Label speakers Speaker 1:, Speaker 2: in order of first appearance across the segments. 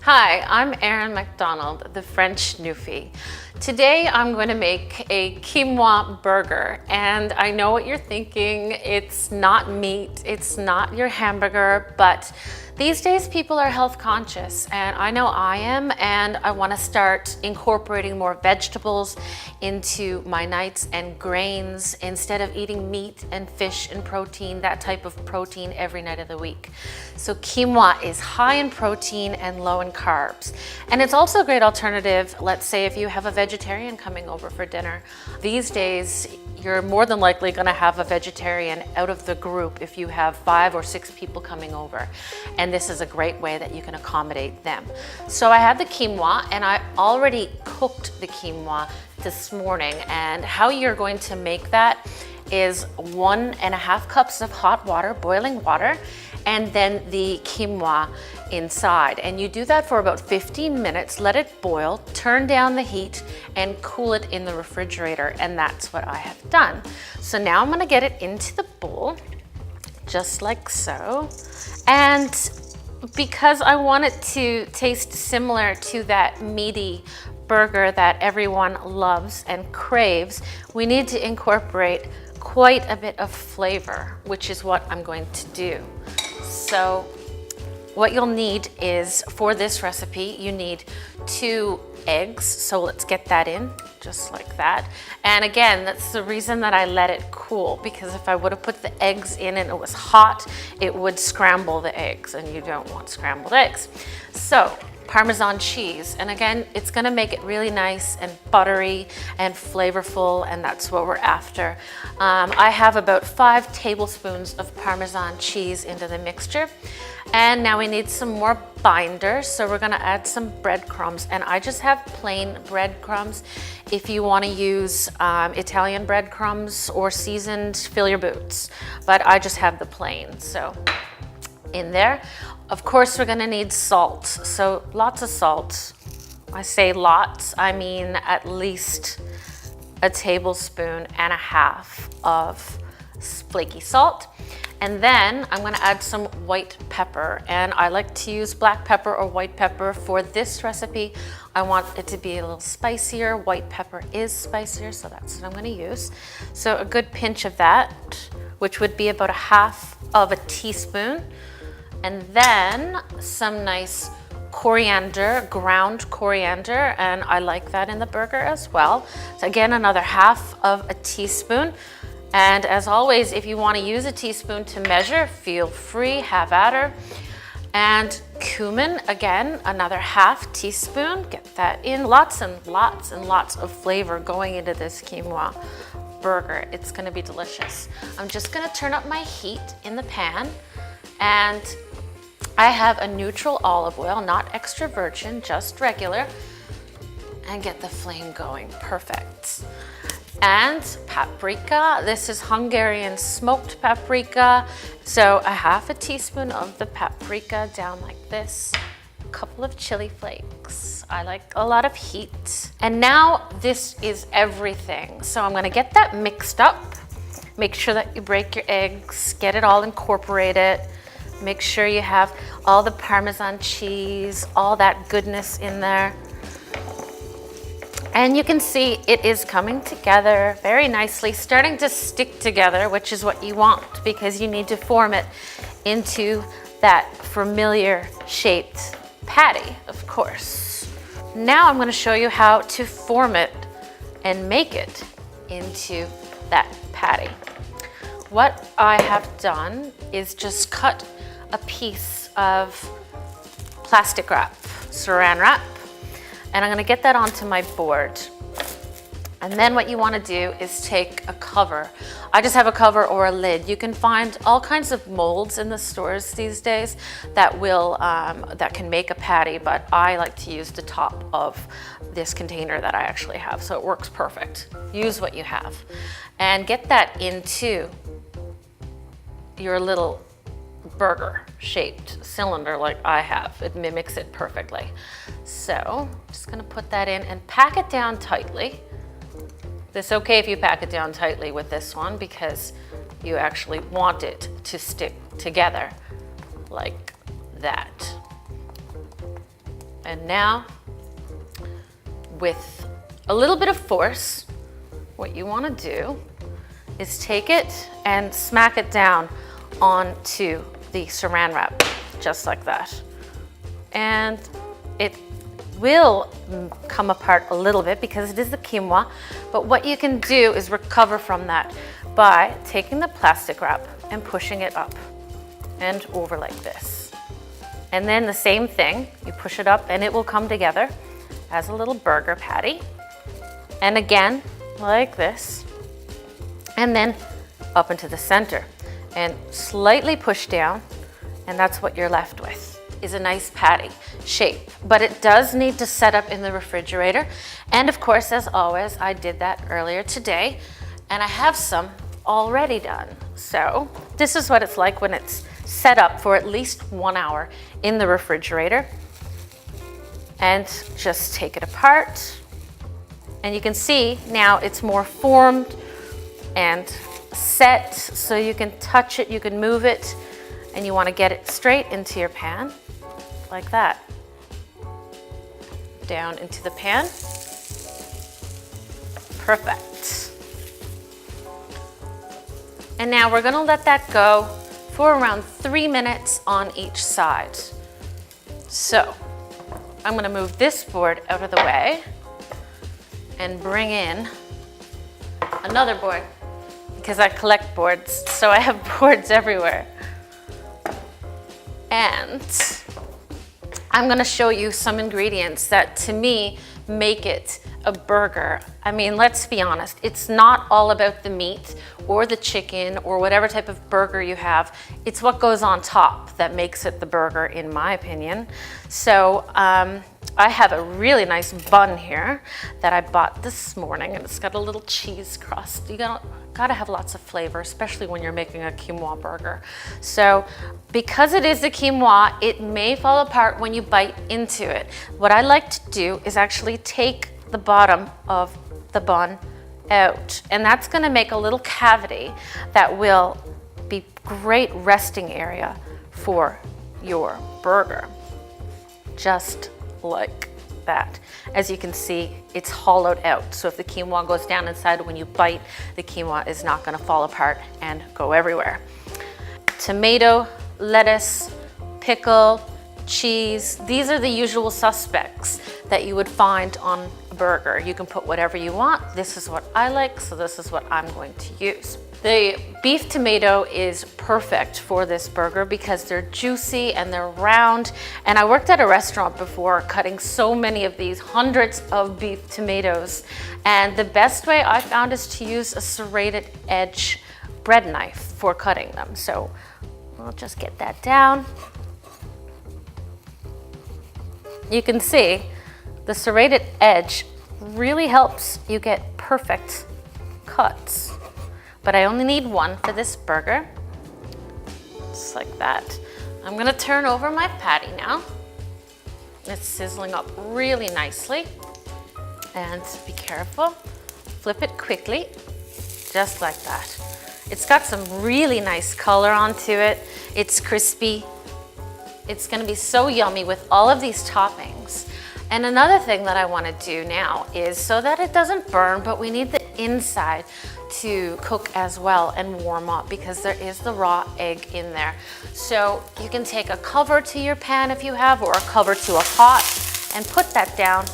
Speaker 1: Hi, I'm Erin MacDonald, the French Newfie. Today I'm going to make a quinoa burger, and I know what you're thinking. It's not meat, it's not your hamburger, but these days people are health conscious, and I know I am, and I want to start incorporating more vegetables into my nights and grains instead of eating meat and fish and protein, that type of protein every night of the week. So quinoa is high in protein and low in carbs. And it's also a great alternative, let's say if you have a vegetarian coming over for dinner. These days, you're more than likely gonna have a vegetarian out of the group if you have 5 or 6 people coming over. And this is a great way that you can accommodate them. So I have the quinoa, and I already cooked the quinoa this morning. And how you're going to make that is 1.5 cups of hot water, boiling water, and then the quinoa inside. And you do that for about 15 minutes, let it boil, turn down the heat, and cool it in the refrigerator. And that's what I have done. So now I'm gonna get it into the bowl, just like so. And because I want it to taste similar to that meaty burger that everyone loves and craves, we need to incorporate quite a bit of flavor, which is what I'm going to do. So what you'll need is, for this recipe, you need 2 eggs. So let's get that in, just like that. And again, that's the reason that I let it cool, because if I would have put the eggs in and it was hot, it would scramble the eggs, and you don't want scrambled eggs. So Parmesan cheese, and again, it's gonna make it really nice and buttery and flavorful, and that's what we're after. I have about 5 tablespoons of Parmesan cheese into the mixture. And now we need some more binder, so we're gonna add some breadcrumbs, and I just have plain breadcrumbs. If you wanna use Italian breadcrumbs or seasoned, fill your boots, but I just have the plain, so in there. Of course, we're gonna need salt, so lots of salt. I say lots, I mean at least 1.5 tablespoons of flaky salt. And then I'm gonna add some white pepper, and I like to use black pepper or white pepper. For this recipe, I want it to be a little spicier. White pepper is spicier, so that's what I'm gonna use. So a good pinch of that, which would be about 1/2 teaspoon. And then some nice coriander, ground coriander, and I like that in the burger as well. So again, another 1/2 teaspoon. And as always, if you want to use a teaspoon to measure, feel free, have at her. And cumin, again, another 1/2 teaspoon. Get that in. Lots and lots and lots of flavor going into this quinoa burger. It's gonna be delicious. I'm just gonna turn up my heat in the pan, and I have a neutral olive oil, not extra virgin, just regular, and get the flame going. Perfect. And paprika. This is Hungarian smoked paprika. So 1/2 teaspoon of the paprika down like this. A couple of chili flakes. I like a lot of heat. And now this is everything. So I'm gonna get that mixed up. Make sure that you break your eggs, get it all incorporated. Make sure you have all the Parmesan cheese, all that goodness in there. And you can see it is coming together very nicely, starting to stick together, which is what you want, because you need to form it into that familiar shaped patty, of course. Now I'm gonna show you how to form it and make it into that patty. What I have done is just cut a piece of plastic wrap, saran wrap, and I'm gonna get that onto my board. And then what you wanna do is take a cover. I just have a cover or a lid. You can find all kinds of molds in the stores these days that that can make a patty, but I like to use the top of this container that I actually have, so it works perfect. Use what you have. And get that into your little burger shaped cylinder like I have. It mimics it perfectly. So I'm just gonna put that in and pack it down tightly. It's okay if you pack it down tightly with this one, because you actually want it to stick together like that. And now, with a little bit of force, what you want to do is take it and smack it down onto the saran wrap, just like that. And it will come apart a little bit because it is the quinoa, but what you can do is recover from that by taking the plastic wrap and pushing it up and over like this. And then the same thing, you push it up and it will come together as a little burger patty. And again, like this. And then up into the center and slightly push down, and that's what you're left with, is a nice patty shape. But it does need to set up in the refrigerator. And of course, as always, I did that earlier today, and I have some already done. So this is what it's like when it's set up for at least 1 hour in the refrigerator. And just take it apart. And you can see now it's more formed and set, so you can touch it, you can move it, and you want to get it straight into your pan, like that. Down into the pan. Perfect. And now we're going to let that go for around 3 minutes on each side. So I'm going to move this board out of the way and bring in another board, because I collect boards, so I have boards everywhere. And I'm gonna show you some ingredients that to me make it a burger. I mean, let's be honest, it's not all about the meat or the chicken or whatever type of burger you have. It's what goes on top that makes it the burger, in my opinion. So I have a really nice bun here that I bought this morning, and it's got a little cheese crust. You gotta have lots of flavor, especially when you're making a quinoa burger. So because it is the quinoa, it may fall apart when you bite into it. What I like to do is actually take the bottom of the bun out, and that's gonna make a little cavity that will be great resting area for your burger. Just like that. As you can see, it's hollowed out. So if the quinoa goes down inside, when you bite, the quinoa is not gonna fall apart and go everywhere. Tomato, lettuce, pickle, cheese. These are the usual suspects that you would find on a burger. You can put whatever you want. This is what I like, so this is what I'm going to use. The beef tomato is perfect for this burger because they're juicy and they're round. And I worked at a restaurant before cutting so many of these, hundreds of beef tomatoes. And the best way I found is to use a serrated edge bread knife for cutting them. So I'll just get that down. You can see the serrated edge really helps you get perfect cuts. But I only need one for this burger, just like that. I'm gonna turn over my patty now. It's sizzling up really nicely. And be careful, flip it quickly, just like that. It's got some really nice color onto it. It's crispy. It's gonna be so yummy with all of these toppings. And another thing that I wanna do now is, so that it doesn't burn, but we need the inside to cook as well and warm up, because there is the raw egg in there. So you can take a cover to your pan if you have, or a cover to a pot, and put that down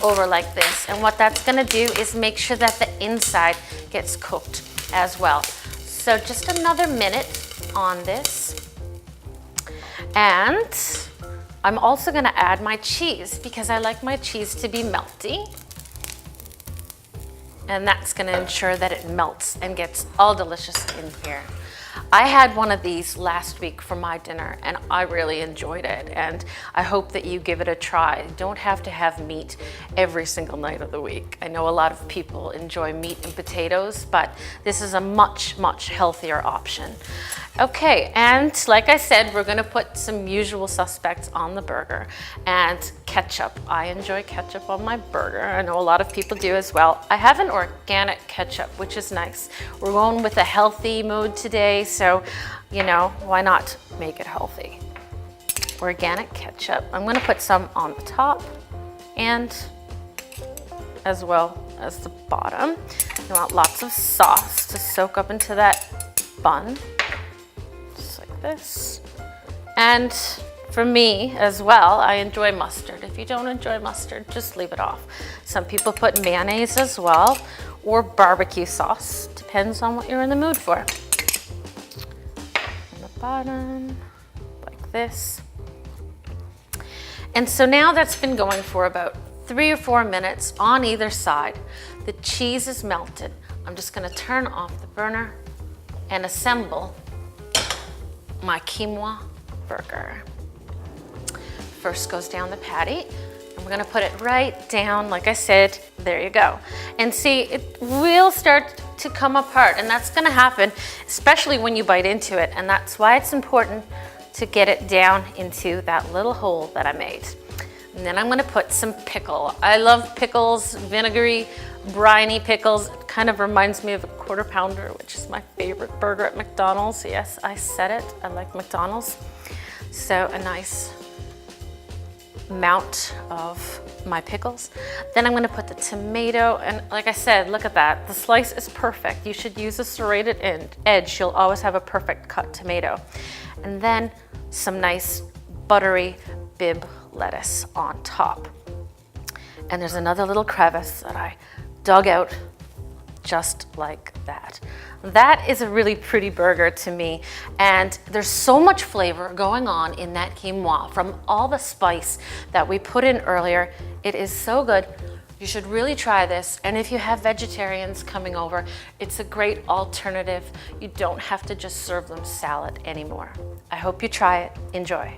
Speaker 1: over like this. And what that's gonna do is make sure that the inside gets cooked as well. So just another minute on this. And I'm also gonna add my cheese, because I like my cheese to be melty. And that's gonna ensure that it melts and gets all delicious in here. I had one of these last week for my dinner, and I really enjoyed it, and I hope that you give it a try. You don't have to have meat every single night of the week. I know a lot of people enjoy meat and potatoes, but this is a much, much healthier option. Okay, and like I said, we're gonna put some usual suspects on the burger. And ketchup. I enjoy ketchup on my burger. I know a lot of people do as well. I have an organic ketchup, which is nice. We're going with a healthy mode today, so, you know, why not make it healthy? organic ketchup. I'm gonna put some on the top and as well as the bottom. You want lots of sauce to soak up into that bun, just like this. And for me as well, I enjoy mustard. If you don't enjoy mustard, just leave it off. Some people put mayonnaise as well, or barbecue sauce, depends on what you're in the mood for. On the bottom, like this. And so now that's been going for about 3 or 4 minutes on either side. The cheese is melted. I'm just gonna turn off the burner and assemble my quinoa burger. First goes down the patty, and we're gonna put it right down, like I said, there you go. And see, it will start to come apart, and that's gonna happen, especially when you bite into it, and that's why it's important to get it down into that little hole that I made. And then I'm gonna put some pickle. I love pickles, vinegary, briny pickles. It kind of reminds me of a Quarter Pounder, which is my favorite burger at McDonald's. Yes, I said it, I like McDonald's. So a nice amount of my pickles. Then I'm gonna put the tomato, and like I said, look at that. The slice is perfect. You should use a serrated edge. You'll always have a perfect cut tomato. And then some nice buttery Bib lettuce on top. And there's another little crevice that I dug out just like that. That is a really pretty burger to me, and there's so much flavor going on in that quinoa from all the spice that we put in earlier. It is so good. You should really try this, and if you have vegetarians coming over, it's a great alternative. You don't have to just serve them salad anymore. I hope you try it. Enjoy.